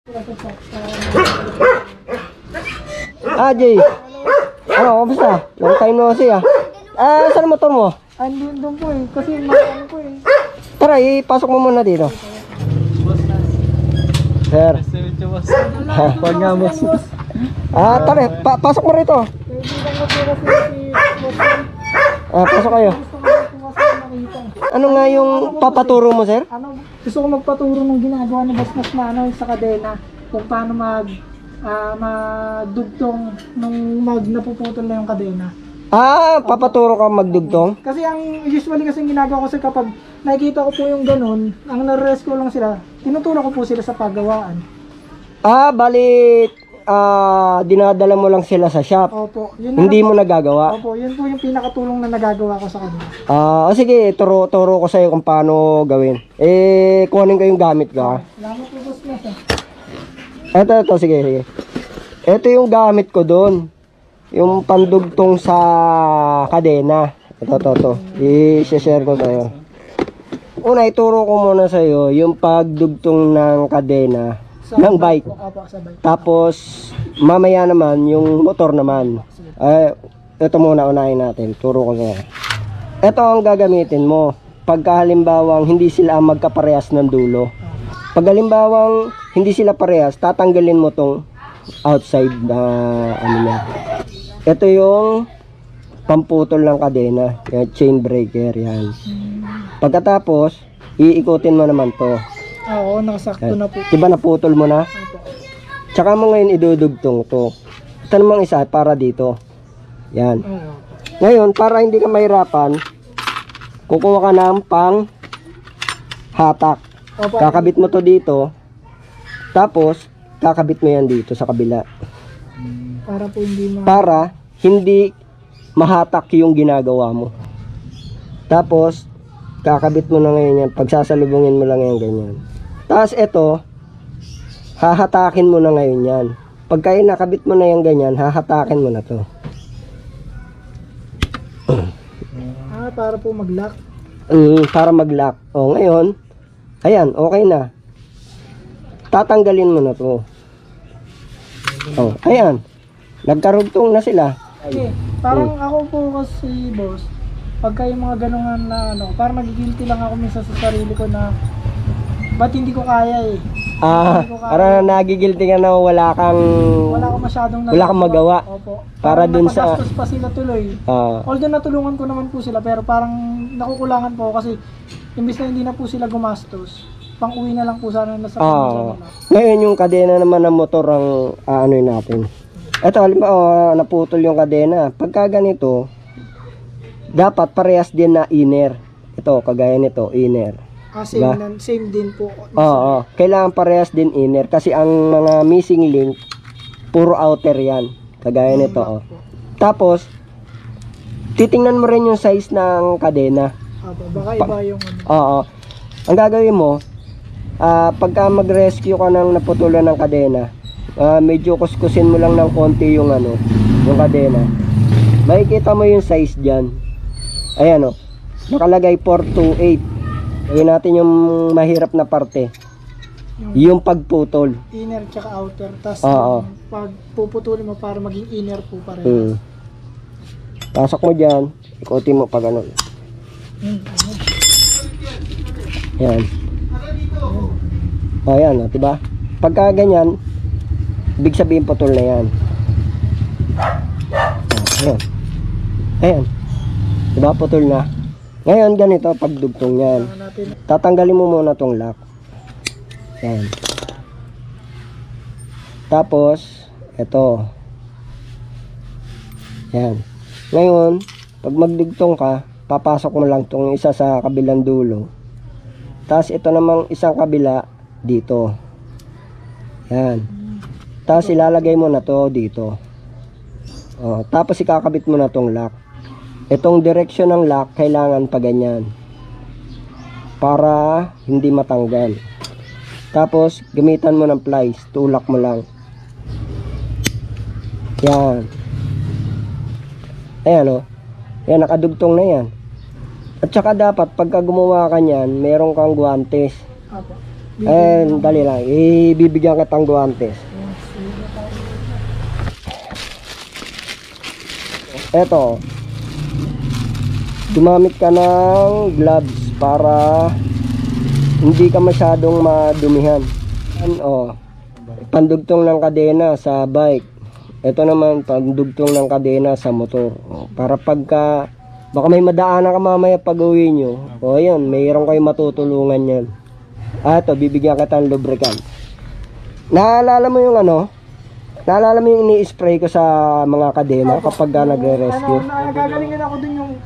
Jay. Ano, kamusta? Long time no see ah. Saan motor mo? Andun doon po eh, kasi ano po eh. Tara, ipasok mo muna dito. Sir. Pag nga boss. Tara, pasok mo rito. Kaibigan ko po kasi si boss. Pasok kayo. Gusto ko po kasi makita. Ano nga yung papaturo mo, sir? Gusto ko magpaturo ng ginagawa ni Boss Nas na sa kadena. Kung paano magdugtong nung napuputol na yung kadena. Papaturo ka magdugtong? Kasi usually kasi ginagawa ko kasi kapag nakikita ko po yung ganun, ang nare-rescue lang sila, tinutulak ko po sila sa paggawaan. Bali, dinadala mo lang sila sa shop. Opo. Hindi mo nagagawa? Opo, yun po yung pinakatulong na nagagawa ko sa kanila. Sige, turo ko sa'yo kung paano gawin. Kuhanin ko yung gamit ko. Salamat po, Boss Nas. Ito, sige. Ito yung gamit ko doon. Yung pandugtong sa kadena. Ito. I-share ko sa'yo. Una, ituro ko muna sa'yo yung pagdugtong ng kadena ng bike. Sa bike. Tapos, mamaya naman, yung motor naman. Ito muna, unahin natin. Turo ko sa'yo. Ito ang gagamitin mo. Pagka halimbawang hindi sila magkaparehas ng dulo. Pag halimbawang hindi sila parehas, tatanggalin mo tong outside na niya. Ito yung pamputol ng kadena, yung chain breaker yan. Pagkatapos, iikutin mo naman to. Oo, nakasakto na po. Diba naputol mo na? Opo. Tsaka mo ngayon idudugtong to. Ito namang isa para dito. Yan. Ngayon, para hindi ka mahirapan, kukuha ka ng pang hatak. Opo. Kakabit mo to dito. Tapos, kakabit mo yan dito sa kabila. Para po hindi Para hindi mahatak yung ginagawa mo. Tapos, kakabit mo na ngayon yan. Pagsasalubungin mo lang yan ganyan. Tapos ito, hahatakin mo na ngayon yan. Pagka nakabit mo na yan ganyan, hahatakin mo na to. para po mag-lock. Para mag-lock. Ngayon, ayan, okay na. Tatanggalin mo na to. Ayan. Nagkarugtong na sila. Okay. Parang ako po kasi boss, pagka yung mga ganungan na parang nagigilty lang ako minsan sa sarili ko na ba't hindi ko kaya eh. Parang nagigilty ka na wala kang magawa. Opo. Para dun sa napagastos pa sila tuloy. Although natulungan ko naman po sila, pero parang nakukulangan po kasi imbis na hindi na po sila gumastos, pang-uwi na lang po sana na sa kanila. Ngayon yung kadena naman ng motor ang aanoy natin. Ito, halimbawa, naputol yung kadena. Pagka ganito, dapat parehas din na inner. Ito, kagaya nito, inner. Same din po. Kailangan parehas din inner. Kasi ang mga missing link, puro outer yan. Kagaya nito, Tapos, titingnan mo rin yung size ng kadena. Baka iba yung Ang gagawin mo, pagka mag-rescue ka ng naputulan ng kadena, medyo kuskusin mo lang ng konti yung yung kadena. Makikita mo yung size dyan. Ayan nakalagay 428. Gawin natin yung mahirap na parte. Yung pagputol. Inner tsaka outer. Tapos pag puputulin mo para maging inner po pareho. Pasok mo dyan. Ikutin mo pag Ayan. Ayan diba? Pagka ganyan, ibig sabihin putol na yan. Ayan. Diba putol na? Ngayon ganito pagdugtong yan. Tatanggalin mo muna tong lock. Ayan. Tapos ito. Ayan. Ngayon, pag magdugtong ka, papasok mo lang tong isa sa kabilang dulo. Tapos ito namang isang kabila dito. Ayan. Tapos ilalagay mo na to dito. Tapos ikakabit mo na tong lock. Itong direksyon ng lock kailangan pa ganyan para hindi matanggal. Tapos gamitan mo ng plies, tulak mo lang. Yan. Ayan yan, nakadugtong na yan. At saka dapat pagka gumawa ka niyan, meron kang guwantes. Dali lang. Ibibigyan kitang guwantes. Eto. Gumamit ka ng gloves para hindi ka masyadong madumihan. Pandugtong ng kadena sa bike. Ito naman, pandugtong ng kadena sa motor. Para pagka, baka may madaanan ka mamaya pag uwi nyo. Yan, mayroon kayo matutulungan yan. Ito, bibigyan kita ng lubricant. Naalala mo yung Naalala mo yung ini-spray ko sa mga kadena kapag nagre-rescue? Nagagalingan ako dun yung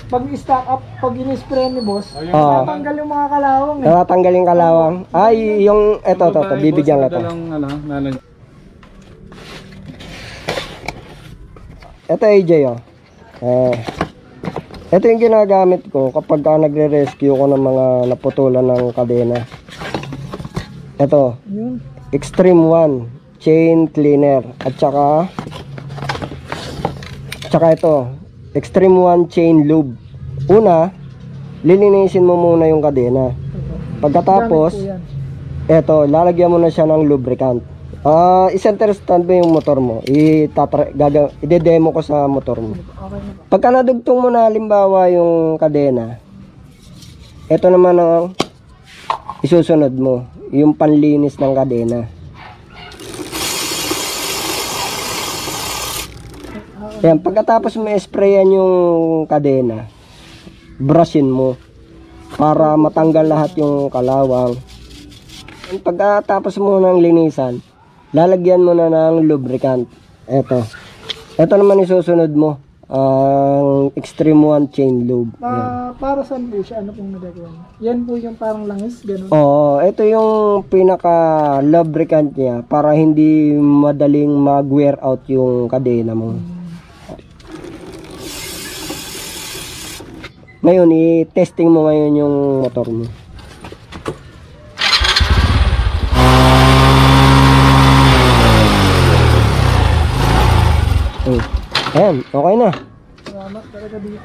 pag-stack up, pag in-spray ni boss, Oo. tatanggal yung mga kalawang eh. Tatanggal yung kalawang. Ay, yung, ito, bibigyan kita. Ito AJ, ito yung ginagamit ko kapag nagre-rescue ko ng mga naputulan ng kadena. Ito, Yun. Extreme 1 chain cleaner at saka ito, Extreme 1 chain lube. Una, lilinisin mo muna yung kadena. Pagkatapos, Gamit po yan. ito, lalagyan mo na siya ng lubricant. I-center stand mo yung motor mo. Ide-demo ko sa motor mo. Okay na po. Pagka nadugtong mo na halimbawa yung kadena, ito naman ang isusunod mo, yung panlinis ng kadena. Yan, pagkatapos mo sprayan yung kadena, brushin mo para matanggal lahat yung kalawang. Pagkatapos mo ng linisan, lalagyan mo na ng lubricant. Ito naman isusunod mo, ang Extreme 1 chain lube. Yan. Para saan po siya? Ano pong nagagawa niya? Yan po yung parang langis, gano'n. Oo, ito yung pinaka lubricant niya para hindi madaling mag-wear out yung kadena mo. Ngayon, i-testing mo ngayon yung motor mo. Ayan, okay na. Salamat talaga dito.